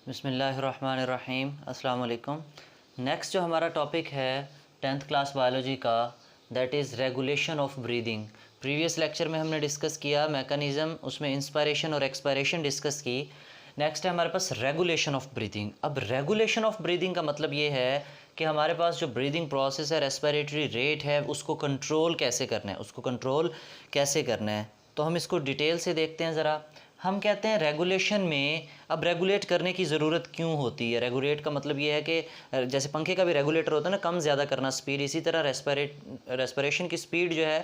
बिस्मिल्लाहिर्रहमानिर्रहीम अस्सलाम वालेकुम। नेक्स्ट जो हमारा टॉपिक है 10th क्लास बायोलॉजी का, that is regulation of breathing. Previous lecture में हमने डिस्कस किया मैकेनिज़्म, उसमें इंस्पायरेशन और एक्सपायरेशन डिस्कस की। नेक्स्ट है हमारे पास रेगुलेशन ऑफ ब्रीदिंग। अब रेगुलेशन ऑफ ब्रीदिंग का मतलब ये है कि हमारे पास जो ब्रीदिंग प्रोसेस है, रेस्पिरेटरी रेट है, उसको कंट्रोल कैसे करना है, उसको कंट्रोल कैसे करना है। तो हम इसको डिटेल से देखते हैं ज़रा। हम कहते हैं रेगुलेशन में, अब रेगुलेट करने की ज़रूरत क्यों होती है। रेगुलेट का मतलब ये है कि जैसे पंखे का भी रेगुलेटर होता है ना, कम ज़्यादा करना स्पीड, इसी तरह रेस्पिरेशन की स्पीड जो है,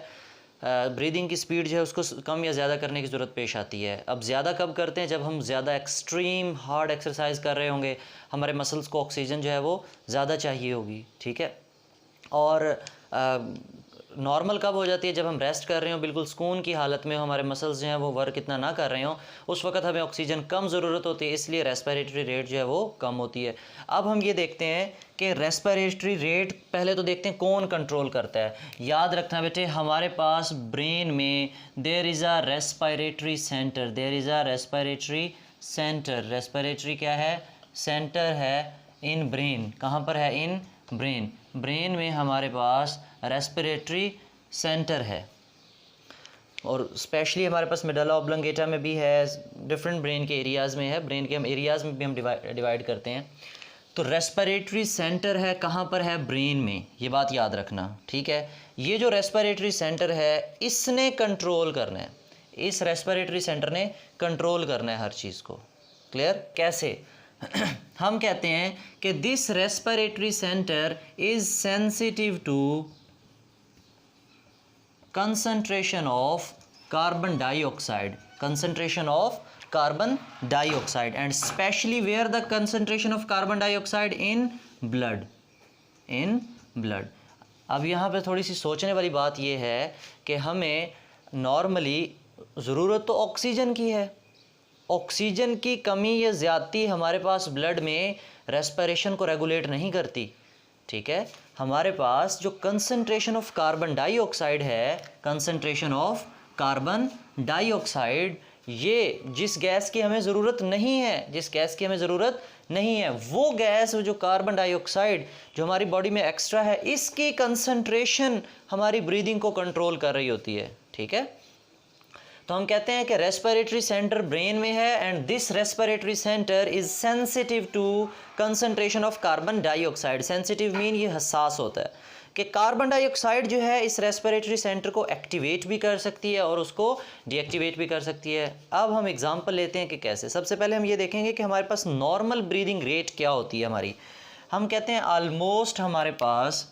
ब्रीदिंग की स्पीड जो है, उसको कम या ज़्यादा करने की ज़रूरत पेश आती है। अब ज़्यादा कब करते हैं, जब हम ज़्यादा एक्सट्रीम हार्ड एक्सरसाइज कर रहे होंगे, हमारे मसल्स को ऑक्सीजन जो है वो ज़्यादा चाहिए होगी, ठीक है। और नॉर्मल कब हो जाती है, जब हम रेस्ट कर रहे हो, बिल्कुल सुकून की हालत में हो, हमारे मसल्स जो हैं वो वर्क इतना ना कर रहे हो, उस वक्त हमें ऑक्सीजन कम ज़रूरत होती है, इसलिए रेस्पिरेटरी रेट जो है वो कम होती है। अब हम ये देखते हैं कि रेस्पिरेटरी रेट पहले तो देखते हैं कौन कंट्रोल करता है। याद रखना बेटे, हमारे पास ब्रेन में there is a respiratory centre, there is a respiratory centre. Respiratory क्या है, सेंटर है इन ब्रेन। कहाँ पर है, इन ब्रेन। ब्रेन में हमारे पास रेस्पिरेटरी सेंटर है, और स्पेशली हमारे पास मेडुला ऑब्लोंगेटा में भी है, डिफरेंट ब्रेन के एरियाज़ में है। ब्रेन के हम एरियाज़ में भी हम डिवाइड करते हैं। तो रेस्पिरेटरी सेंटर है, कहाँ पर है, ब्रेन में। ये बात याद रखना, ठीक है। ये जो रेस्पिरेटरी सेंटर है, इसने कंट्रोल करना है, इस रेस्पिरेटरी सेंटर ने कंट्रोल करना है हर चीज़ को। क्लियर, कैसे? हम कहते हैं कि this respiratory centre is sensitive to concentration of carbon dioxide, concentration of carbon dioxide, and especially where the concentration of carbon dioxide in blood, in blood। अब यहाँ पे थोड़ी सी सोचने वाली बात ये है कि हमें नॉर्मली ज़रूरत तो ऑक्सीजन की है, ऑक्सीजन की कमी या ज़्यादती हमारे पास ब्लड में रेस्पिरेशन को रेगुलेट नहीं करती, ठीक है। हमारे पास जो कंसंट्रेशन ऑफ कार्बन डाइऑक्साइड है, कंसंट्रेशन ऑफ कार्बन डाइऑक्साइड, ये जिस गैस की हमें ज़रूरत नहीं है, जिस गैस की हमें ज़रूरत नहीं है, वो गैस, जो कार्बन डाइऑक्साइड जो हमारी बॉडी में एक्स्ट्रा है, इसकी कंसंट्रेशन हमारी ब्रीदिंग को कंट्रोल कर रही होती है, ठीक है। तो हम कहते हैं कि रेस्पिरेटरी सेंटर ब्रेन में है, and this respiratory centre is sensitive to concentration of carbon dioxide. Sensitive mean ये हसास होता है कि कार्बन डाइऑक्साइड जो है इस रेस्पिरेटरी सेंटर को एक्टिवेट भी कर सकती है और उसको डीएक्टिवेट भी कर सकती है। अब हम एग्जांपल लेते हैं कि कैसे। सबसे पहले हम ये देखेंगे कि हमारे पास नॉर्मल ब्रीदिंग रेट क्या होती है हमारी। हम कहते हैं ऑलमोस्ट हमारे पास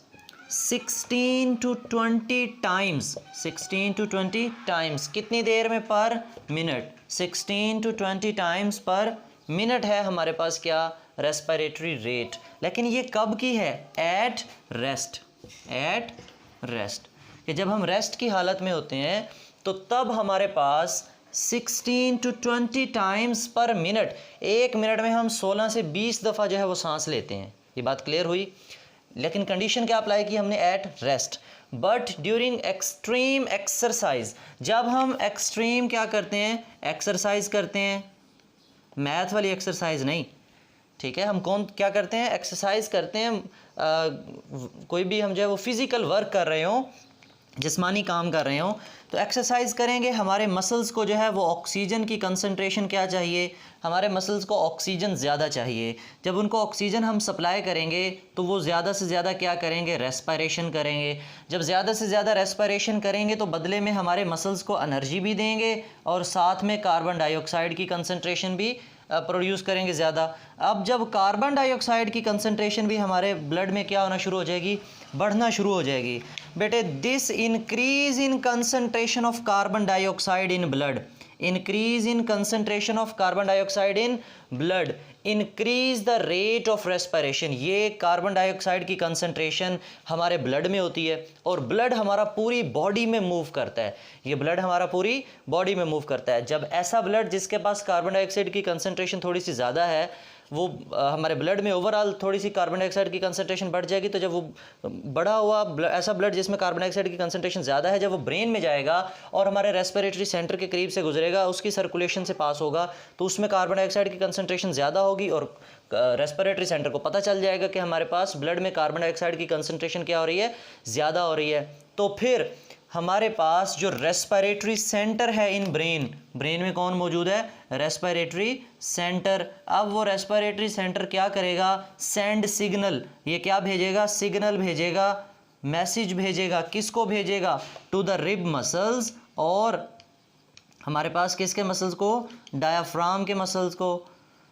16 to 20 टाइम्स, 16 to 20 टाइम्स, कितनी देर में, पर मिनट, 16 to 20 टाइम्स पर मिनट है हमारे पास क्या, रेस्पिरेटरी रेट। लेकिन ये कब की है, एट रेस्ट, एट रेस्ट, कि जब हम रेस्ट की हालत में होते हैं तो तब हमारे पास 16 to 20 टाइम्स पर मिनट, एक मिनट में हम 16 से 20 दफ़ा जो है वो सांस लेते हैं। ये बात क्लियर हुई। लेकिन कंडीशन क्या अप्लाई की हमने, at rest. But during extreme exercise, जब हम एक्सट्रीम क्या करते हैं, एक्सरसाइज करते हैं, मैथ वाली एक्सरसाइज नहीं, ठीक है। हम कौन क्या करते हैं, एक्सरसाइज करते हैं, कोई भी हम जो है वो फिज़िकल वर्क कर रहे हो, जिस्मानी काम कर रहे हो, तो एक्सरसाइज करेंगे, हमारे मसल्स को जो है वो ऑक्सीजन की कंसंट्रेशन क्या चाहिए, हमारे मसल्स को ऑक्सीजन ज़्यादा चाहिए। जब उनको ऑक्सीजन हम सप्लाई करेंगे तो वो ज़्यादा से ज़्यादा क्या करेंगे, रेस्पिरेशन करेंगे। जब ज़्यादा से ज़्यादा रेस्पिरेशन करेंगे तो बदले में हमारे मसल्स को एनर्जी भी देंगे और साथ में कार्बन डाइऑक्साइड की कंसंट्रेशन भी प्रोड्यूस करेंगे ज़्यादा। अब जब कार्बन डाइऑक्साइड की कंसंट्रेशन भी हमारे ब्लड में क्या होना शुरू हो जाएगी, बढ़ना शुरू हो जाएगी बेटे। This increase in concentration of carbon dioxide in blood, increase in concentration of carbon dioxide in blood increase the rate of respiration। ये कार्बन डाइऑक्साइड की कंसंट्रेशन हमारे ब्लड में होती है और ब्लड हमारा पूरी बॉडी में मूव करता है, ये ब्लड हमारा पूरी बॉडी में मूव करता है। जब ऐसा ब्लड जिसके पास कार्बन डाइऑक्साइड की कंसंट्रेशन थोड़ी सी ज़्यादा है, वो हमारे ब्लड में ओवरऑल थोड़ी सी कार्बन डाइऑक्साइड की कंसंट्रेशन बढ़ जाएगी, तो जब वो बढ़ा हुआ ऐसा ब्लड जिसमें कार्बन डाइऑक्साइड की कंसंट्रेशन ज़्यादा है, जब वो ब्रेन में जाएगा और हमारे रेस्पिरेटरी सेंटर के करीब से गुजरेगा, उसकी सर्कुलेशन से पास होगा, तो उसमें कार्बन डाइऑक्साइड की कंसंट्रेशन ज़्यादा होगी और रेस्पिरेटरी सेंटर को पता चल जाएगा कि हमारे पास ब्लड में कार्बन डाइऑक्साइड की कंसंट्रेशन क्या हो रही है, ज़्यादा हो रही है। तो फिर हमारे पास जो रेस्पिरेटरी सेंटर है इन ब्रेन में कौन मौजूद है, रेस्पिरेटरी सेंटर। अब वो रेस्पिरेटरी सेंटर क्या करेगा, सेंड सिग्नल, ये क्या भेजेगा, सिग्नल भेजेगा, मैसेज भेजेगा, किसको भेजेगा, टू द रिब मसल्स, और हमारे पास किसके मसल्स को, डायाफ्राम के मसल्स को।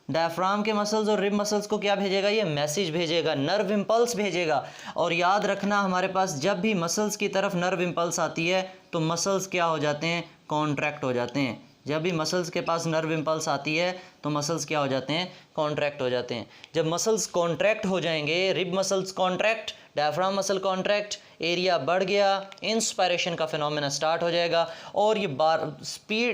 डायफ्राम के मसल्स और रिब मसल्स को क्या भेजेगा, ये मैसेज भेजेगा, नर्व इम्पल्स भेजेगा। और याद रखना हमारे पास जब भी मसल्स की तरफ नर्व इम्पल्स आती है तो मसल्स क्या हो जाते हैं, कॉन्ट्रैक्ट हो जाते हैं। जब भी मसल्स के पास नर्व इम्पल्स आती है तो मसल्स क्या हो जाते हैं, कॉन्ट्रैक्ट हो जाते हैं। जब मसल्स कॉन्ट्रैक्ट हो जाएंगे, rib muscles contract, diaphragm muscle contract, area बढ़ गया, इंस्पायरेशन का फिनोमेना स्टार्ट हो जाएगा और ये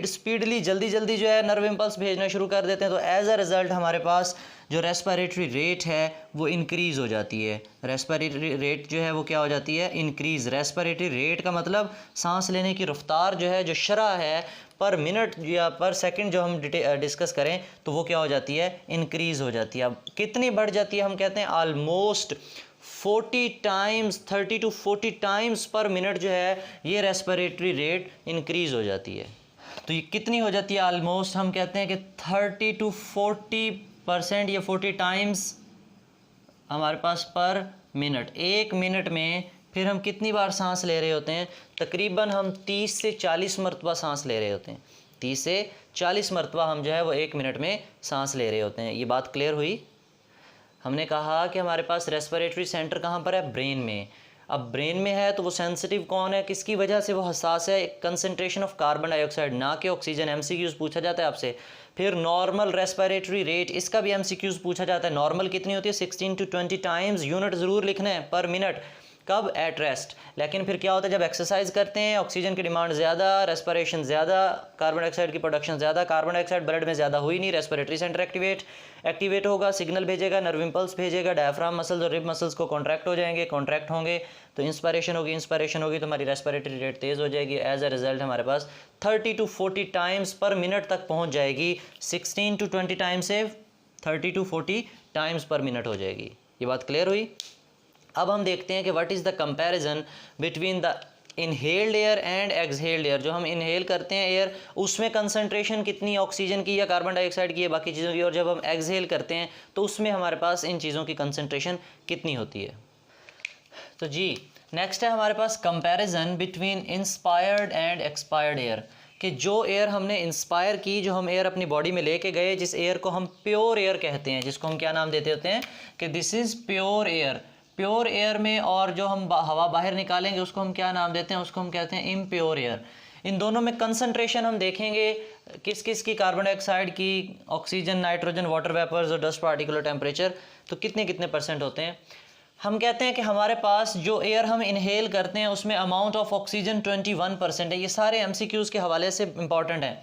स्पीडली जल्दी जो है नर्व इम्पल्स भेजना शुरू कर देते हैं। तो एज अ रिज़ल्ट हमारे पास जो रेस्पिरेटरी रेट है वो इंक्रीज़ हो जाती है। रेस्पिरेटरी रेट जो है वो क्या हो जाती है, इंक्रीज़। रेस्पिरेटरी रेट का मतलब सांस लेने की रफ्तार जो है, जो शरह है पर मिनट या पर सेकंड जो हम डिस्कस करें तो वो क्या हो जाती है, इंक्रीज़ हो जाती है। अब कितनी बढ़ जाती है, हम कहते हैं ऑलमोस्ट 40 टाइम्स, 30 to 40 टाइम्स पर मिनट जो है ये रेस्पिरेटरी रेट इंक्रीज़ हो जाती है। तो ये कितनी हो जाती है, ऑलमोस्ट हम कहते हैं कि 30 to 40% या 40 टाइम्स हमारे पास पर मिनट। एक मिनट में फिर हम कितनी बार सांस ले रहे होते हैं, तकरीबन हम 30 से 40 मरतबा सांस ले रहे होते हैं। 30 से 40 मरतबा हम जो है वो एक मिनट में सांस ले रहे होते हैं। ये बात क्लियर हुई। हमने कहा कि हमारे पास रेस्पिरेटरी सेंटर कहाँ पर है, ब्रेन में। अब ब्रेन में है तो वो सेंसिटिव कौन है, किसकी वजह से वो हसास है, कंसंट्रेशन ऑफ कार्बन डाइऑक्साइड, ना कि ऑक्सीजन। एमसीक्यूज़ पूछा जाता है आपसे। फिर नॉर्मल रेस्पिरेटरी रेट, इसका भी एमसीक्यूज़ पूछा जाता है। नॉर्मल कितनी होती है, 16 to 20 टाइम्स, यूनिट ज़रूर लिखना है, पर मिनट। कब, एट रेस्ट। लेकिन फिर क्या होता है, जब एक्सरसाइज करते हैं ऑक्सीजन की डिमांड ज़्यादा, रेस्पिरेशन ज़्यादा, कार्बन डाइऑक्साइड की प्रोडक्शन ज़्यादा, कार्बन डाइऑक्साइड ब्लड में ज़्यादा हुई नहीं, रेस्पिरेटरी सेंटर एक्टिवेट होगा, सिग्नल भेजेगा, नर्व इम्पल्स भेजेगा, डायफ्राम मसल्स और रिब मसल्स को कॉन्ट्रैक्ट हो जाएंगे, कॉन्ट्रैक्ट होंगे तो इंस्पायरेशन होगी तो हमारी रेस्पिरेटरी रेट तेज़ हो जाएगी। एज अ रिजल्ट हमारे पास 30 to 40 टाइम्स पर मिनट तक पहुँच जाएगी। 16 to 20 टाइम्स से 30 to 40 टाइम्स पर मिनट हो जाएगी। ये बात क्लियर हुई। अब हम देखते हैं कि what is the comparison between the inhaled air and exhaled air. जो हम इनहेल करते हैं एयर, उसमें कंसंट्रेशन कितनी ऑक्सीजन की या कार्बन डाइऑक्साइड की या बाकी चीज़ों की, और जब हम एक्सहेल करते हैं तो उसमें हमारे पास इन चीज़ों की कंसंट्रेशन कितनी होती है। तो जी नेक्स्ट है हमारे पास comparison between inspired and expired air. कि जो एयर हमने इंस्पायर की, जो हम एयर अपनी बॉडी में लेके गए, जिस एयर को हम प्योर एयर कहते हैं, जिसको हम क्या नाम देते होते हैं कि this is pure air. Pure air में और जो हम हवा बाहर निकालेंगे उसको हम क्या नाम देते हैं, उसको हम कहते हैं इम्प्योर एयर। इन दोनों में कंसंट्रेशन हम देखेंगे किस किस की, कार्बन डाइऑक्साइड की, ऑक्सीजन, नाइट्रोजन, वाटर वेपर्स और डस्ट पार्टिकुलर टेम्परेचर, तो कितने कितने परसेंट होते हैं। हम कहते हैं कि हमारे पास जो एयर हम इनहेल करते हैं उसमें अमाउंट ऑफ ऑक्सीजन 21% है। ये सारे एमसीक्यूज़ के हवाले से इंपॉर्टेंट हैं।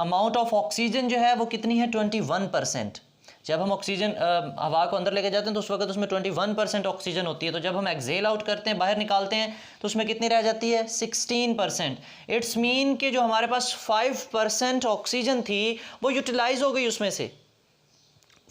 अमाउंट ऑफ ऑक्सीजन जो है वो कितनी है, 21%। जब हम ऑक्सीजन हवा को अंदर लेके जाते हैं तो उस वक्त उसमें 21% ऑक्सीजन होती है। तो जब हम एक्सेल आउट करते हैं, बाहर निकालते हैं, तो उसमें कितनी रह जाती है, 16%। इट्स मीन कि जो हमारे पास 5% ऑक्सीजन थी वो यूटिलाइज हो गई, उसमें से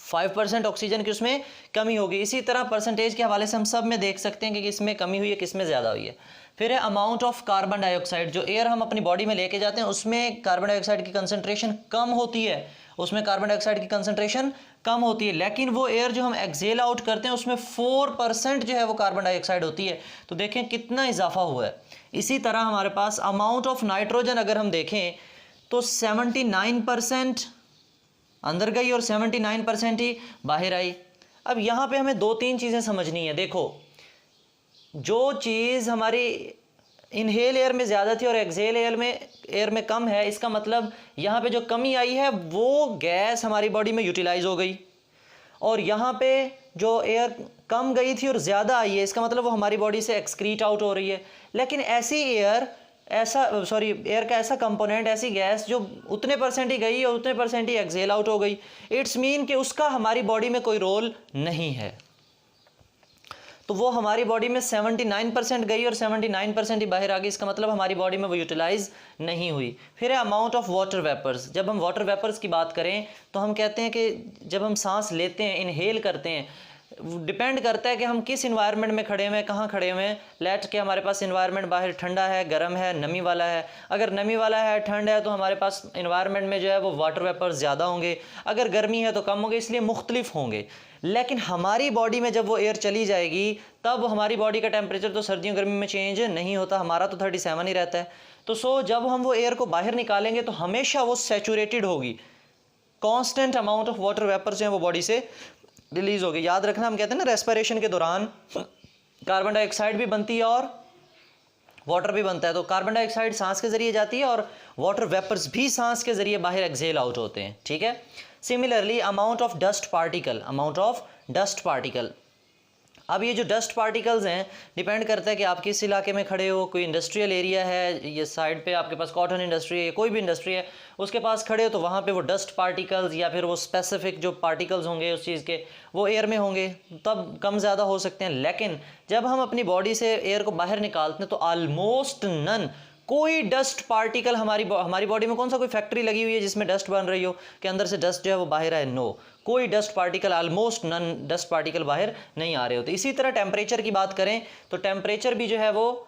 5% ऑक्सीजन की उसमें कमी होगी। इसी तरह परसेंटेज के हवाले से हम सब में देख सकते हैं कि किस में कमी हुई है, किस में ज़्यादा हुई है। फिर है अमाउंट ऑफ कार्बन डाइऑक्साइड। जो एयर हम अपनी बॉडी में लेके जाते हैं उसमें कार्बन डाइऑक्साइड की कंसंट्रेशन कम होती है, उसमें कार्बन डाइऑक्साइड की कंसंट्रेशन कम होती है। लेकिन वो एयर जो हम एक्सेल आउट करते हैं उसमें 4% जो है वो कार्बन डाइऑक्साइड होती है। तो देखें कितना इजाफा हुआ है। इसी तरह हमारे पास अमाउंट ऑफ नाइट्रोजन अगर हम देखें तो 79% अंदर गई और 79% ही बाहर आई। अब यहाँ पे हमें दो तीन चीज़ें समझनी है। देखो, जो चीज़ हमारी इनहेल एयर में ज़्यादा थी और एक्सेल एयर में कम है, इसका मतलब यहाँ पे जो कमी आई है वो गैस हमारी बॉडी में यूटिलाइज हो गई, और यहाँ पे जो एयर कम गई थी और ज़्यादा आई है, इसका मतलब वो हमारी बॉडी से एक्सक्रीट आउट हो रही है। लेकिन ऐसी एयर का ऐसा कंपोनेंट, ऐसी गैस जो उतने परसेंट ही गई और उतने परसेंट ही एक्सेल आउट हो गई, इट्स मीन कि उसका हमारी बॉडी में कोई रोल नहीं है। तो वो हमारी बॉडी में 79% गई और 79% ही बाहर आ गई। इसका मतलब हमारी बॉडी में वो यूटिलाइज नहीं हुई। फिर है अमाउंट ऑफ वाटर वेपर्स। जब हम वाटर वेपर्स की बात करें तो हम कहते हैं कि जब हम सांस लेते हैं, इनहेल करते हैं, डिपेंड करता है कि हम किस इन्वायरमेंट में खड़े हुए हैं, कहाँ खड़े हुए हैं। लेट के हमारे पास इन्वायरमेंट बाहर ठंडा है, गर्म है, नमी वाला है। अगर नमी वाला है, ठंड है, तो हमारे पास इन्वायरमेंट में जो है वो वाटर वेपर्स ज़्यादा होंगे। अगर गर्मी है तो कम होंगे, इसलिए मुख्तलिफ होंगे। लेकिन हमारी बॉडी में जब वो एयर चली जाएगी तब हमारी बॉडी का टेम्परेचर तो सर्दियों गर्मी में चेंज नहीं होता, हमारा तो 37 ही रहता है। तो जब हम वो एयर को बाहर निकालेंगे तो हमेशा वो सैचुरेटेड होगी, constant amount of water vapour जो है वो बॉडी से रिलीज होगी। याद रखना, हम कहते हैं ना रेस्पिरेशन के दौरान कार्बन डाइऑक्साइड भी बनती है और वाटर भी बनता है। तो कार्बन डाइऑक्साइड सांस के जरिए जाती है और वाटर वेपर्स भी सांस के जरिए बाहर एक्सहेल आउट होते हैं, ठीक है। Similarly amount of dust particle, अब ये जो डस्ट पार्टिकल्स हैं डिपेंड करता है कि आप किस इलाके में खड़े हो। कोई इंडस्ट्रियल एरिया है, ये साइड पे आपके पास कॉटन इंडस्ट्री है, कोई भी इंडस्ट्री है, उसके पास खड़े हो तो वहाँ पे वो डस्ट पार्टिकल्स या फिर वो स्पेसिफिक जो पार्टिकल्स होंगे उस चीज़ के, वो एयर में होंगे, तब कम ज़्यादा हो सकते हैं। लेकिन जब हम अपनी बॉडी से एयर को बाहर निकालते हैं तो ऑलमोस्ट नन, कोई डस्ट पार्टिकल हमारी बॉडी में, कौन सा कोई फैक्ट्री लगी हुई है जिसमें डस्ट बन रही हो कि अंदर से डस्ट जो है वो बाहर आए? नो, कोई dust particle, almost none dust particle बाहर नहीं आ रहे होते। इसी तरह टेम्परेचर की बात करें तो टेम्परेचर भी जो है वो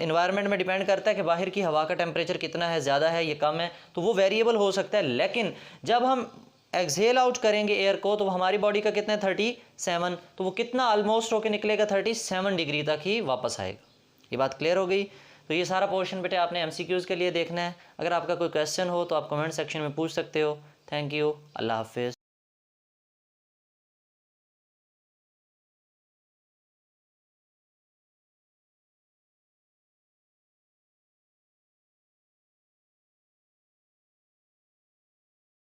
इन्वायरमेंट में डिपेंड करता है कि बाहर की हवा का टेम्परेचर कितना है, ज़्यादा है या कम है, तो वो वेरिएबल हो सकता है। लेकिन जब हम एक्सहेल आउट करेंगे एयर को तो हमारी बॉडी का कितना है 37, तो वो कितना ऑलमोस्ट होकर निकलेगा 37 डिग्री तक ही वापस आएगा। ये बात क्लियर हो गई। तो ये सारा पोर्शन बेटे आपने एमसीक्यूज़ के लिए देखना है। अगर आपका कोई क्वेश्चन हो तो आप कमेंट सेक्शन में पूछ सकते हो। थैंक यू, अल्लाह हाफिज़।